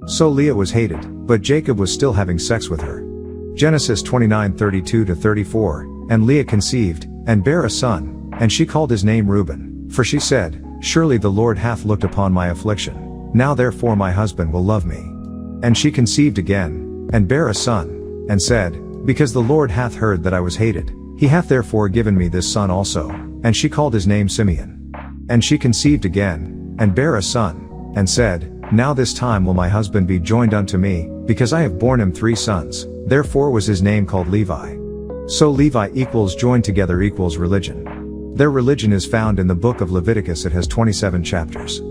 So Leah was hated, but Jacob was still having sex with her. Genesis 29:32-34, and Leah conceived, and bare a son, and she called his name Reuben, for she said, Surely the Lord hath looked upon my affliction. Now therefore my husband will love me. And she conceived again, and bare a son, and said, Because the Lord hath heard that I was hated, he hath therefore given me this son also. And she called his name Simeon. And she conceived again, and bare a son, and said, Now this time will my husband be joined unto me, because I have borne him 3 sons. Therefore was his name called Levi. So Levi equals joined together equals religion. Their religion is found in the book of Leviticus. It has 27 chapters.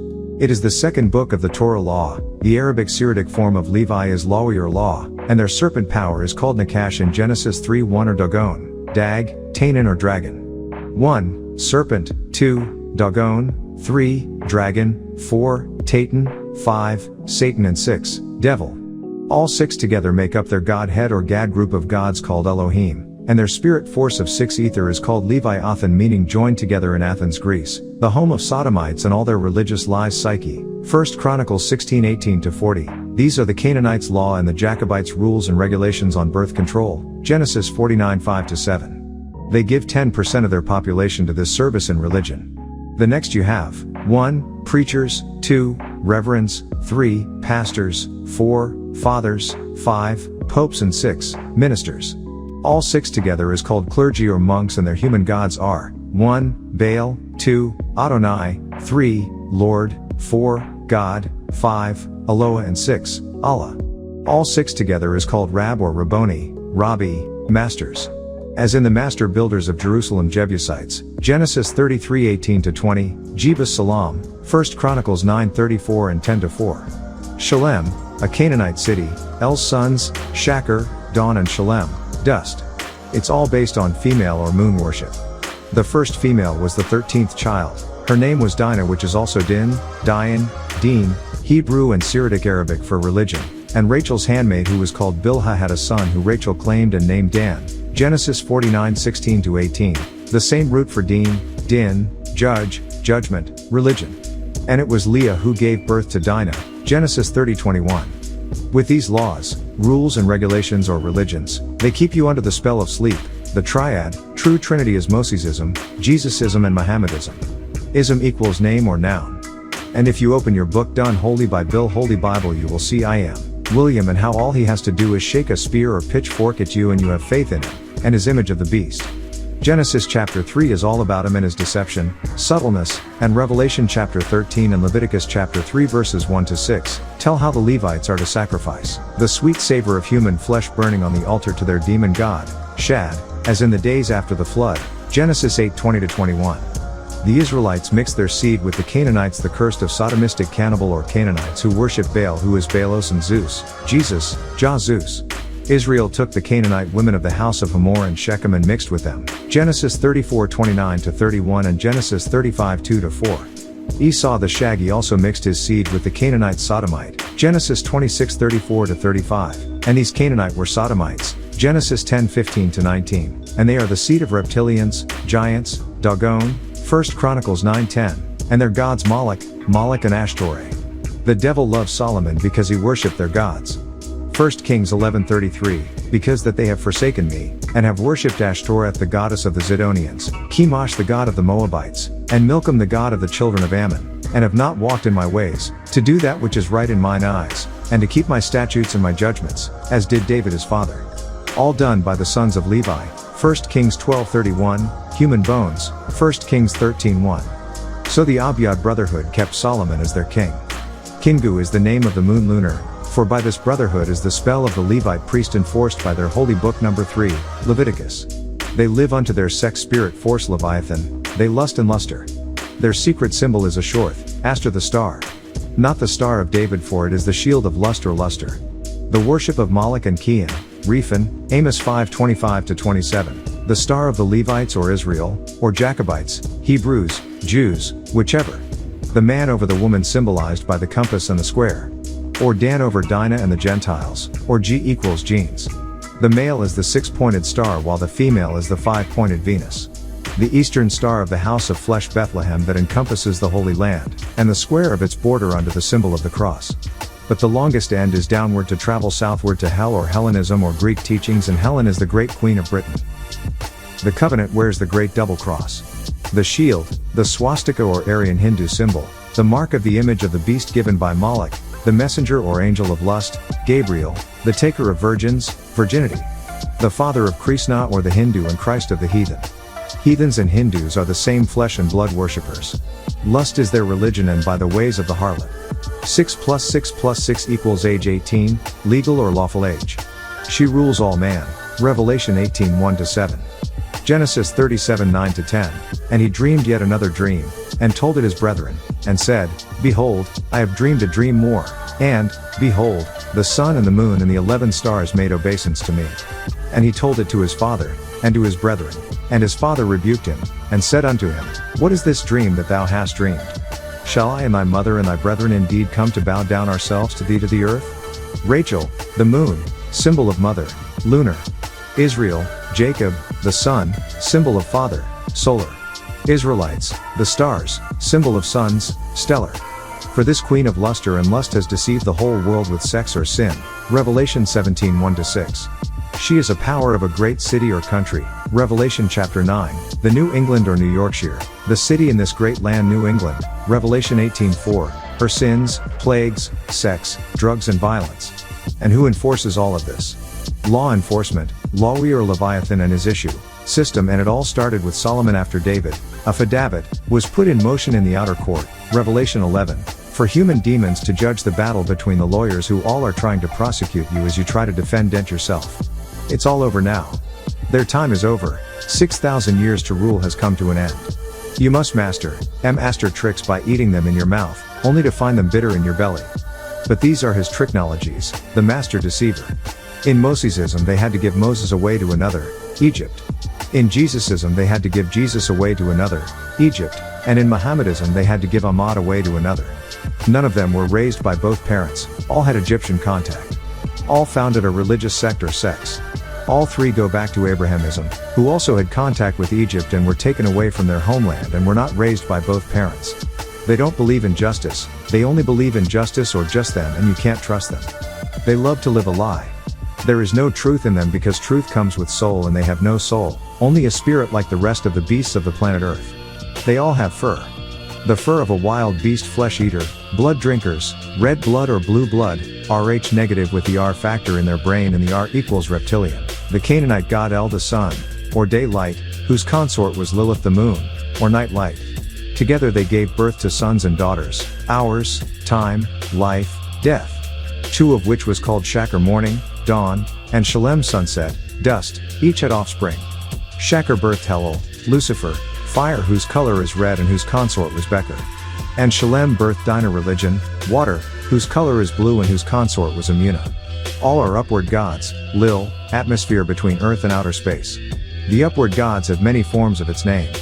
It is the second book of the Torah law. The Arabic Syriac form of Levi is Lawi or law, and their serpent power is called Nakash in Genesis 3:1 or Dagon, Dag, Tanaan or dragon. 1. Serpent, 2. Dagon, 3. Dragon, 4. Tatan, 5. Satan and 6. Devil. All 6 together make up their Godhead or Gad group of gods called Elohim, and their spirit force of 6 ether is called Leviathan, meaning joined together in Athens, Greece, the home of Sodomites and all their religious lies. Psyche. 1 Chronicles 16:18-40. These are the Canaanites' law and the Jacobites' rules and regulations on birth control. Genesis 49:5-7. They give 10% of their population to this service and religion. The next you have 1. Preachers, 2. Reverends, 3. Pastors, 4. Fathers, 5. Popes and 6. Ministers. All 6 together is called clergy or monks, and their human gods are 1. Baal, 2. Adonai, 3. Lord, 4. God, 5. Eloah and 6. Allah. All 6 together is called Rab or Rabboni, Rabbi, masters. As in the master builders of Jerusalem Jebusites, Genesis 33:18-20, Jebus Salam, 1 Chronicles 9:34 and 10-4. Shalem, a Canaanite city, El's sons, Shachar, Dawn and Shalem, dust. It's all based on female or moon worship. The first female was the 13th child. Her name was Dinah, which is also Din, Dian, Deen, Hebrew and Syriac Arabic for religion, and Rachel's handmaid who was called Bilhah had a son who Rachel claimed and named Dan. Genesis 49:16-18, the same root for Din, judge, judgment, religion. And it was Leah who gave birth to Dinah, Genesis 30:21. With these laws, rules and regulations or religions, they keep you under the spell of sleep. The triad, true trinity is Mosesism, Jesusism and Mohammedism. Ism equals name or noun. And if you open your book Done Holy by Bill Holy Bible, you will see I am William, and how all he has to do is shake a spear or pitchfork at you and you have faith in him, and his image of the beast. Genesis chapter 3 is all about him and his deception, subtleness, and Revelation chapter 13 and Leviticus chapter 3 verses 1-6, tell how the Levites are to sacrifice the sweet savor of human flesh burning on the altar to their demon god, Shad, as in the days after the flood, Genesis 8:20-21. The Israelites mixed their seed with the Canaanites, the cursed of sodomistic cannibal or Canaanites who worship Baal, who is Baalos, and Zeus, Jesus, Jah-Zeus. Israel took the Canaanite women of the house of Hamor and Shechem and mixed with them, Genesis 34:29-31 and Genesis 35:2-4. Esau the Shaggy also mixed his seed with the Canaanite Sodomite, Genesis 26:34-35, and these Canaanite were Sodomites, Genesis 10:15-19, and they are the seed of reptilians, giants, Dagon, 1 Chronicles 9:10, and their gods Moloch and Ashtoreth. The devil loved Solomon because he worshipped their gods. 1 Kings 11:33, because that they have forsaken me, and have worshipped Ashtoreth the goddess of the Zidonians, Chemosh the god of the Moabites, and Milcom the god of the children of Ammon, and have not walked in my ways, to do that which is right in mine eyes, and to keep my statutes and my judgments, as did David his father. All done by the sons of Levi, 1 Kings 12:31, human bones, 1 Kings 13:1. So the Abiad brotherhood kept Solomon as their king. Kingu is the name of the moon lunar, for by this brotherhood is the spell of the Levite priest enforced by their holy book number 3, Leviticus. They live unto their sex spirit force Leviathan, they lust and luster. Their secret symbol is a shorth, Aster the star. Not the star of David, for it is the shield of lust or luster. The worship of Moloch and Kian, Rephan, Amos 5:25-27, the star of the Levites or Israel, or Jacobites, Hebrews, Jews, whichever. The man over the woman symbolized by the compass and the square. Or Dan over Dinah and the Gentiles, or G equals genes. The male is the 6-pointed star while the female is the 5-pointed Venus. The eastern star of the house of flesh Bethlehem that encompasses the Holy Land, and the square of its border under the symbol of the cross. But the longest end is downward to travel southward to Hell or Hellenism or Greek teachings, and Helen is the great queen of Britain. The covenant wears the great double cross. The shield, the swastika or Aryan Hindu symbol, the mark of the image of the beast given by Moloch, the messenger or angel of lust, Gabriel, the taker of virgins, virginity. The father of Krishna or the Hindu and Christ of the heathen. Heathens and Hindus are the same flesh and blood worshippers. Lust is their religion, and by the ways of the harlot. 6 plus 6 plus 6 equals age 18, legal or lawful age. She rules all man, Revelation 18 1-7. Genesis 37 9-10, and he dreamed yet another dream, and told it his brethren, and said, Behold, I have dreamed a dream more, and, behold, the sun and the moon and the 11 stars made obeisance to me. And he told it to his father, and to his brethren. And his father rebuked him, and said unto him, What is this dream that thou hast dreamed? Shall I and thy mother and thy brethren indeed come to bow down ourselves to thee to the earth? Rachel, the moon, symbol of mother, lunar. Israel, Jacob, the sun, symbol of father, solar. Israelites, the stars, symbol of sons, stellar. For this queen of luster and lust has deceived the whole world with sex or sin, Revelation 17 1-6. She is a power of a great city or country, Revelation chapter 9, the New England or New Yorkshire, the city in this great land New England, Revelation 18:4, her sins, plagues, sex, drugs and violence. And who enforces all of this? Law enforcement, Lawi or Leviathan and his issue, system, and it all started with Solomon after David. A SABAT-U was put in motion in the outer court, Revelation 11, for human demons to judge the battle between the lawyers who all are trying to prosecute you as you try to defend yourself. It's all over now. Their time is over. 6,000 years to rule has come to an end. You must master tricks by eating them in your mouth, only to find them bitter in your belly. But these are his tricknologies, the master deceiver. In Monotheism they had to give Moses away to another, Egypt. In Jesusism they had to give Jesus away to another, Egypt, and in Mohammedism they had to give Ahmad away to another. None of them were raised by both parents, all had Egyptian contact. All founded a religious sect or sects. All three go back to Abrahamism, who also had contact with Egypt and were taken away from their homeland and were not raised by both parents. They don't believe in justice, they only believe in justice or just them, and you can't trust them. They love to live a lie. There is no truth in them because truth comes with soul and they have no soul, only a spirit like the rest of the beasts of the planet Earth. They all have fur. The fur of a wild beast, flesh eater, blood drinkers, red blood or blue blood, Rh negative with the R factor in their brain and the R equals reptilian. The Canaanite god El the sun, or daylight, whose consort was Lilith the moon, or night light. Together they gave birth to sons and daughters, hours, time, life, death. Two of which was called Shakar morning, dawn, and Shalem sunset, dust, each had offspring. Shakar birthed Helel, Lucifer, fire whose color is red and whose consort was Becher. And Shalem birthed Dinah religion, water, whose color is blue and whose consort was Imuna. All are upward gods, Lil, atmosphere between earth and outer space. The upward gods have many forms of its name.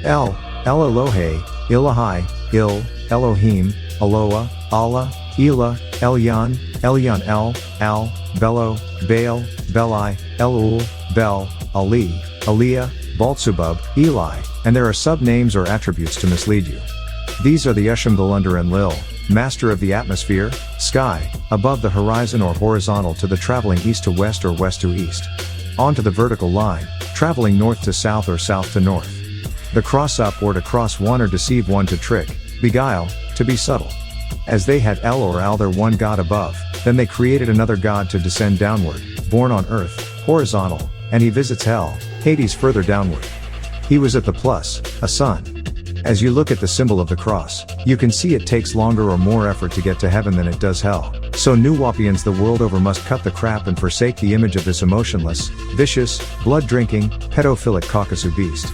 El Elohe, Ilahai, Il, Elohim, Eloah, Allah, Elah, Elyon, Elyon El, Al, Bello, Baal, Belai, Elul, Bel, Ali, Aliyah, Baltsubub, Eli, and there are sub-names or attributes to mislead you. These are the Eshemgalunder and Lil, master of the atmosphere, sky, above the horizon or horizontal to the traveling east to west or west to east. Onto the vertical line, traveling north to south or south to north. The cross up or to cross one or deceive one to trick, beguile, to be subtle. As they had El or Al their one god above, then they created another god to descend downward, born on earth, horizontal, and he visits hell, Hades further downward. He was at the plus, a sun. As you look at the symbol of the cross, you can see it takes longer or more effort to get to heaven than it does hell. So Nuwapians the world over must cut the crap and forsake the image of this emotionless, vicious, blood-drinking, pedophilic Caucasus beast.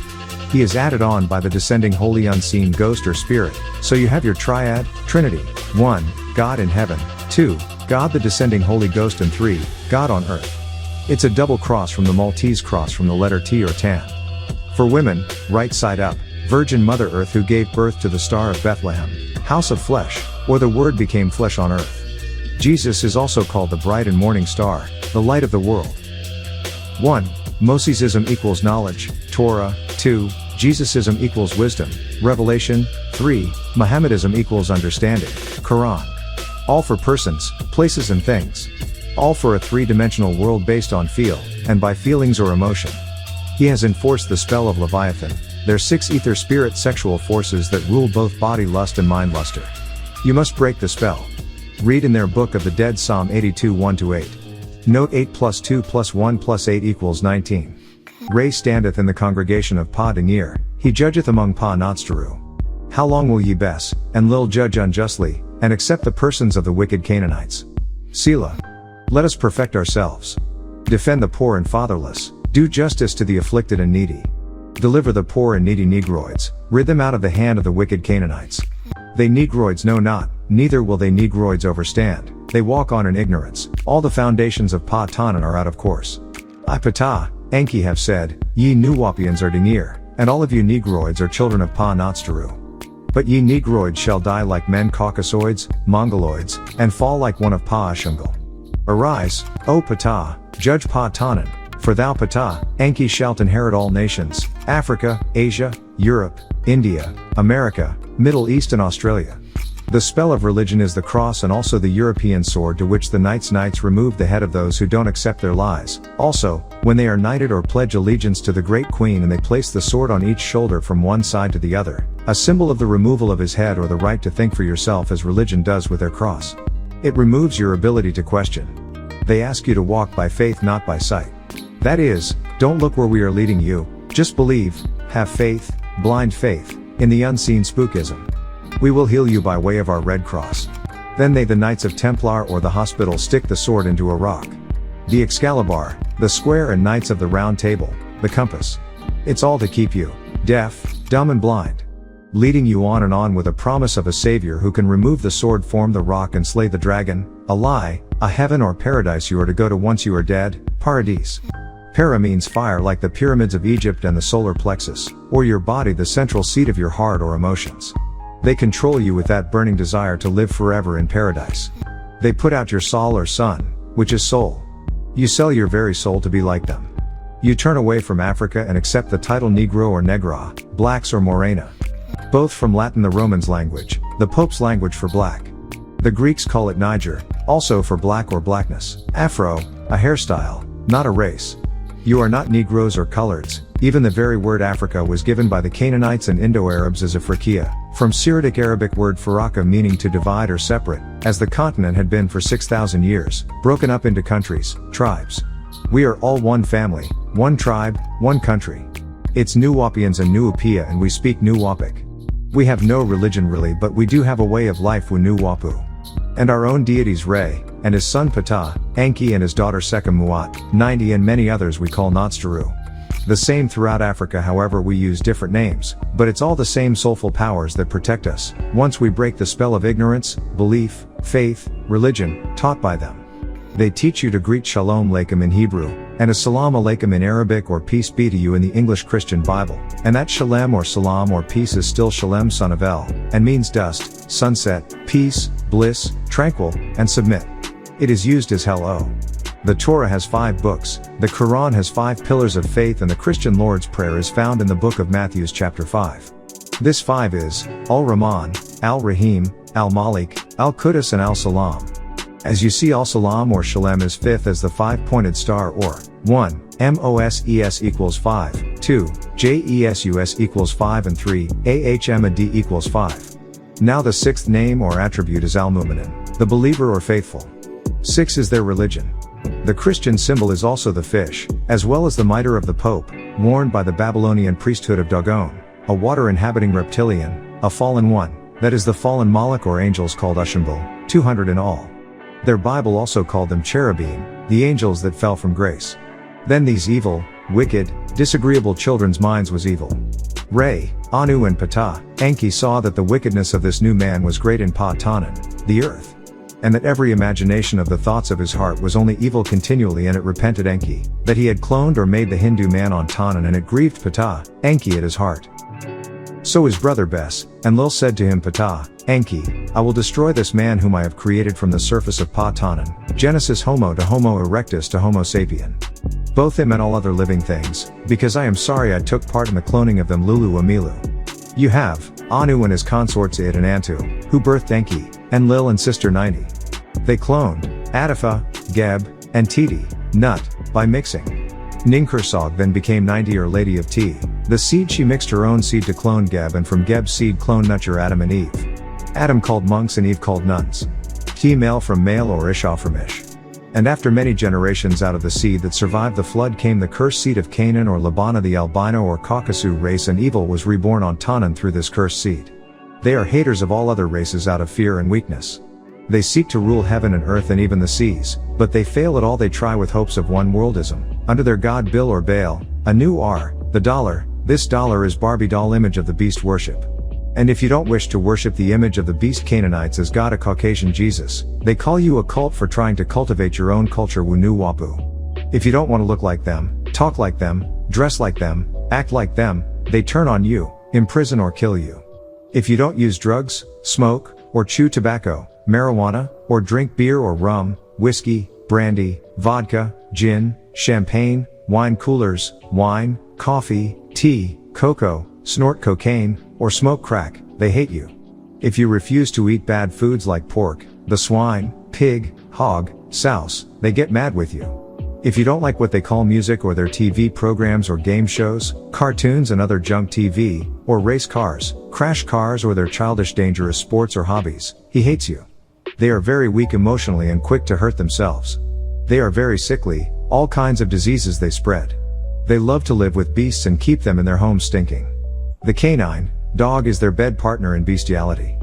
He is added on by the descending holy unseen ghost or spirit, so you have your triad, Trinity, 1, God in heaven, 2, God the descending Holy Ghost, and 3, God on earth. It's a double cross from the Maltese cross from the letter T or tan. For women, right side up, Virgin Mother Earth who gave birth to the Star of Bethlehem, House of Flesh, or the Word became flesh on earth. Jesus is also called the bright and morning star, the light of the world. 1. Monotheism equals knowledge, Torah. 2. Jesusism equals wisdom, Revelation. 3. Mohammedism equals understanding, Quran. All for persons, places and things. All for a three-dimensional world based on feel, and by feelings or emotion. He has enforced the spell of Leviathan, their 6 ether spirit sexual forces that rule both body lust and mind luster. You must break the spell. Read in their Book of the Dead Psalm 82 1-8. Note 8 + 2 + 1 + 8 = 19. Re standeth in the congregation of Pa Denier, he judgeth among Pa Notstaru. How long will ye bess, and lil judge unjustly, and accept the persons of the wicked Canaanites? Selah. Let us perfect ourselves. Defend the poor and fatherless, do justice to the afflicted and needy. Deliver the poor and needy Negroids, rid them out of the hand of the wicked Canaanites. They Negroids know not, neither will they Negroids overstand, they walk on in ignorance, all the foundations of Pa Tanan are out of course. I Ptah, Enki have said, ye Nuwapians are Denier, and all of you Negroids are children of Pa Notstaru. But ye Negroids shall die like men Caucasoids, Mongoloids, and fall like one of Pa Ashungal. Arise, O Ptah, judge Pa Tanan, for thou Ptah, Enki shalt inherit all nations, Africa, Asia, Europe, India, America, Middle East and Australia. The spell of religion is the cross and also the European sword to which the knights remove the head of those who don't accept their lies. Also, when they are knighted or pledge allegiance to the great queen and they place the sword on each shoulder from one side to the other, a symbol of the removal of his head or the right to think for yourself as religion does with their cross. It removes your ability to question. They ask you to walk by faith not by sight. That is, don't look where we are leading you, just believe, have faith, blind faith, in the unseen spookism. We will heal you by way of our Red Cross. Then they the Knights of Templar or the hospital stick the sword into a rock. The Excalibur, the square and Knights of the Round Table, the compass. It's all to keep you, deaf, dumb and blind. Leading you on and on with a promise of a savior who can remove the sword, form the rock and slay the dragon, a lie, a heaven or paradise you are to go to once you are dead, paradise. Para means fire like the pyramids of Egypt and the solar plexus, or your body the central seat of your heart or emotions. They control you with that burning desire to live forever in paradise. They put out your soul or sun, which is soul. You sell your very soul to be like them. You turn away from Africa and accept the title Negro or Negra, blacks or Morena. Both from Latin, the Romans' language, the Pope's language for black. The Greeks call it Niger, also for black or blackness. Afro, a hairstyle, not a race. You are not Negroes or coloreds. Even the very word Africa was given by the Canaanites and Indo-Arabs as Afriqiya, from Syriac Arabic word faraka meaning to divide or separate, as the continent had been for 6,000 years, broken up into countries, tribes. We are all one family, one tribe, one country. It's Nuwapians and Nuupia and we speak Nuwapic. We have no religion really, but we do have a way of life with Nuwapu. And our own deities Re, and his son Ptah, Enki and his daughter Sekhem Muat, 90 and many others we call Notstaru. The same throughout Africa, however we use different names, but it's all the same soulful powers that protect us, once we break the spell of ignorance, belief, faith, religion, taught by them. They teach you to greet Shalom Aleichem in Hebrew, and Assalamu Alaikum in Arabic or peace be to you in the English Christian Bible, and that Shalem or Salam or peace is still Shalem son of El, and means dust, sunset, peace, bliss, tranquil, and submit. It is used as hello. The Torah has 5 books, the Quran has 5 pillars of faith and the Christian Lord's Prayer is found in the book of Matthew chapter 5. This 5 is, Al-Rahman, Al-Rahim, Al-Malik, Al-Qudus and Al-Salam. As you see Al-Salam or Shalem is 5th as the 5-pointed star or 1, Moses equals 5, 2, Jesus equals 5 and 3, Ahmad equals 5. Now the 6th name or attribute is Al-Mu'minin, the believer or faithful. 6 is their religion. The Christian symbol is also the fish, as well as the mitre of the Pope, worn by the Babylonian priesthood of Dagon, a water-inhabiting reptilian, a fallen one, that is the fallen Moloch or angels called Ushambul, 200 in all. Their Bible also called them cherubim, the angels that fell from grace. Then these evil, wicked, disagreeable children's minds was evil. Re, Anu and Ptah, Enki saw that the wickedness of this new man was great in Pa Tanan, the earth. And that every imagination of the thoughts of his heart was only evil continually, and it repented Enki, that he had cloned or made the Hindu man on Tanan, and it grieved Ptah, Enki at his heart. So his brother Bes, Enlil said to him, Ptah, Enki, I will destroy this man whom I have created from the surface of Pa Tanan, Genesis Homo to Homo erectus to Homo sapien. Both him and all other living things, because I am sorry I took part in the cloning of them Lulu Amilu. You have, Anu and his consorts Id and Antu, who birthed Enki, Enlil and sister 90. They cloned Atifa, Geb, and Titi, Nut, by mixing. Ninkursag then became 90 or Lady of T. The seed she mixed her own seed to clone Geb, and from Geb's seed clone Nutcher Adam and Eve. Adam called monks and Eve called nuns. T male from male or Isha from Ish. And after many generations out of the seed that survived the flood came the cursed seed of Canaan or Labana, the albino or Caucasus race, and evil was reborn on Tannan through this cursed seed. They are haters of all other races out of fear and weakness. They seek to rule heaven and earth and even the seas, but they fail at all they try with hopes of one worldism, under their god Bill or Baal, a new R, the dollar. This dollar is Barbie doll image of the beast worship. And if you don't wish to worship the image of the beast Canaanites as God, a Caucasian Jesus, they call you a cult for trying to cultivate your own culture Wu-Nu-Wapu. If you don't want to look like them, talk like them, dress like them, act like them, they turn on you, imprison or kill you. If you don't use drugs, smoke, or chew tobacco, marijuana, or drink beer or rum, whiskey, brandy, vodka, gin, champagne, wine coolers, wine, coffee, tea, cocoa, snort cocaine, or smoke crack, they hate you. If you refuse to eat bad foods like pork, the swine, pig, hog, souse, they get mad with you. If you don't like what they call music or their TV programs or game shows, cartoons and other junk TV, or race cars, crash cars or their childish dangerous sports or hobbies, he hates you. They are very weak emotionally and quick to hurt themselves. They are very sickly, all kinds of diseases they spread. They love to live with beasts and keep them in their homes stinking. The canine, dog is their bed partner in bestiality.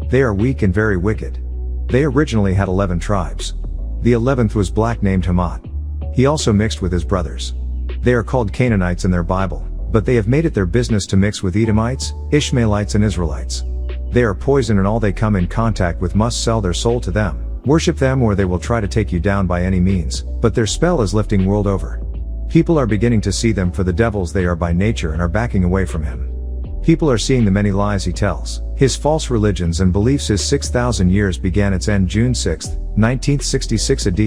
They are weak and very wicked. They originally had 11 tribes. The 11th was black named Hamat. He also mixed with his brothers. They are called Canaanites in their Bible, but they have made it their business to mix with Edomites, Ishmaelites and Israelites. They are poison and all they come in contact with must sell their soul to them, worship them, or they will try to take you down by any means, but their spell is lifting world over. People are beginning to see them for the devils they are by nature and are backing away from him. People are seeing the many lies he tells, his false religions and beliefs. His 6,000 years began its end June 6, 1966 AD,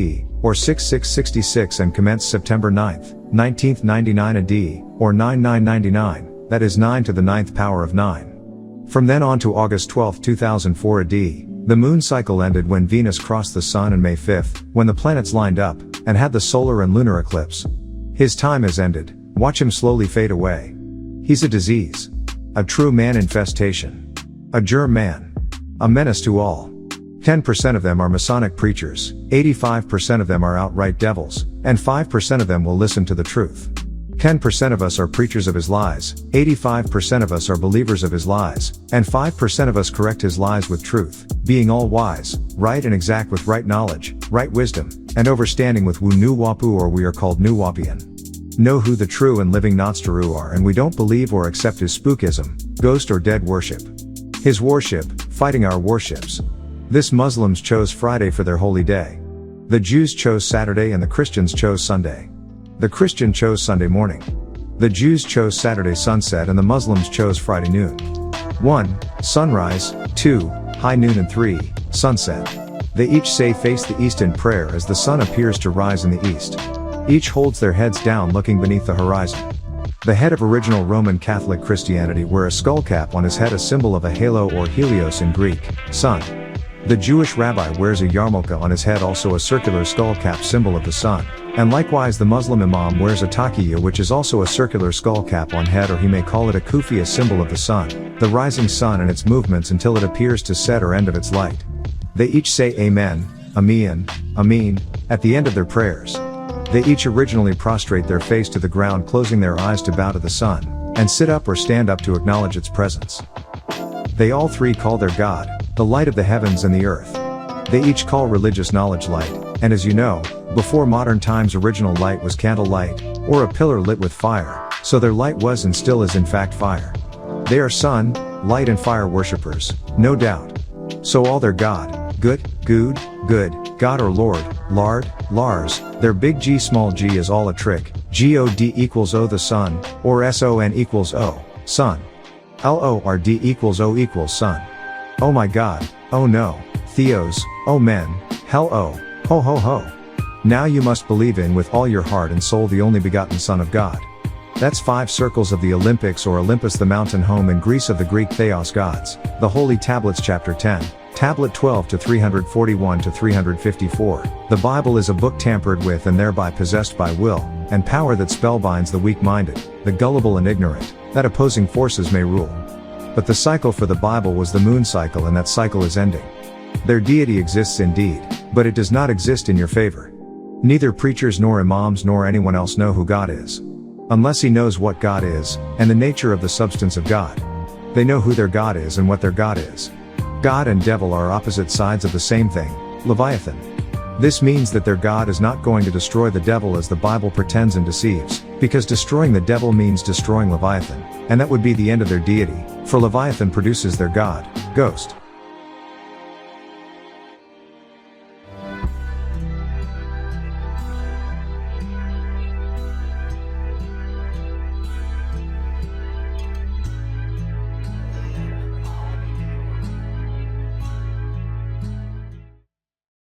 or 6666, and commenced September 9, 1999 AD, or 9999, that is 9 to the 9th power of 9. From then on to August 12, 2004 AD, the moon cycle ended when Venus crossed the sun, and May 5, when the planets lined up, and had the solar and lunar eclipse. His time has ended, watch him slowly fade away. He's a disease. A true man infestation. A germ man. A menace to all. 10% of them are Masonic preachers, 85% of them are outright devils, and 5% of them will listen to the truth. 10% of us are preachers of his lies, 85% of us are believers of his lies, and 5% of us correct his lies with truth, being all wise, right and exact with right knowledge, right wisdom, and overstanding with Wu-Nu-Wapu, or we are called Nu-Wapian. Know who the true and living Natstaru are, and we don't believe or accept his spookism, ghost or dead worship. His worship, fighting our warships. This Muslims chose Friday for their holy day. The Jews chose Saturday and the Christians chose Sunday. The Christian chose Sunday morning. The Jews chose Saturday sunset and the Muslims chose Friday noon. 1. Sunrise, 2. High noon, and 3. Sunset. They each say face the east in prayer as the sun appears to rise in the east. Each holds their heads down looking beneath the horizon. The head of original Roman Catholic Christianity wear a skull cap on his head, a symbol of a halo or helios in Greek, sun. The Jewish rabbi wears a yarmulke on his head, also a circular skull cap symbol of the sun, and likewise the Muslim imam wears a taqiyya, which is also a circular skull cap on head, or he may call it a kufi, a symbol of the sun, the rising sun and its movements until it appears to set or end of its light. They each say Amen, Amin, Amin, at the end of their prayers. They each originally prostrate their face to the ground, closing their eyes to bow to the sun, and sit up or stand up to acknowledge its presence. They all three call their God, the light of the heavens and the earth. They each call religious knowledge light, and as you know, before modern times original light was candle light, or a pillar lit with fire, so their light was and still is in fact fire. They are sun, light and fire worshippers, no doubt. So all their God, good, God or Lord, Lard, Lars, their big G small g is all a trick, God equals O the sun, or SON equals O, sun. LORD equals O equals sun. Oh my God, oh no, Theos, oh men, hell oh, ho ho ho. Now you must believe in with all your heart and soul the only begotten Son of God. That's 5 circles of the Olympics, or Olympus, the mountain home in Greece of the Greek Theos gods, the Holy Tablets chapter 10, Tablet 12 to 341 to 354. The Bible is a book tampered with and thereby possessed by will and power that spellbinds the weak-minded, the gullible and ignorant, that opposing forces may rule. But the cycle for the Bible was the moon cycle, and that cycle is ending. Their deity exists indeed, but it does not exist in your favor. Neither preachers nor imams nor anyone else know who God is. Unless he knows what God is, and the nature of the substance of God. They know who their God is and what their God is. God and devil are opposite sides of the same thing, Leviathan. This means that their God is not going to destroy the devil as the Bible pretends and deceives, because destroying the devil means destroying Leviathan, and that would be the end of their deity, for Leviathan produces their God, ghost.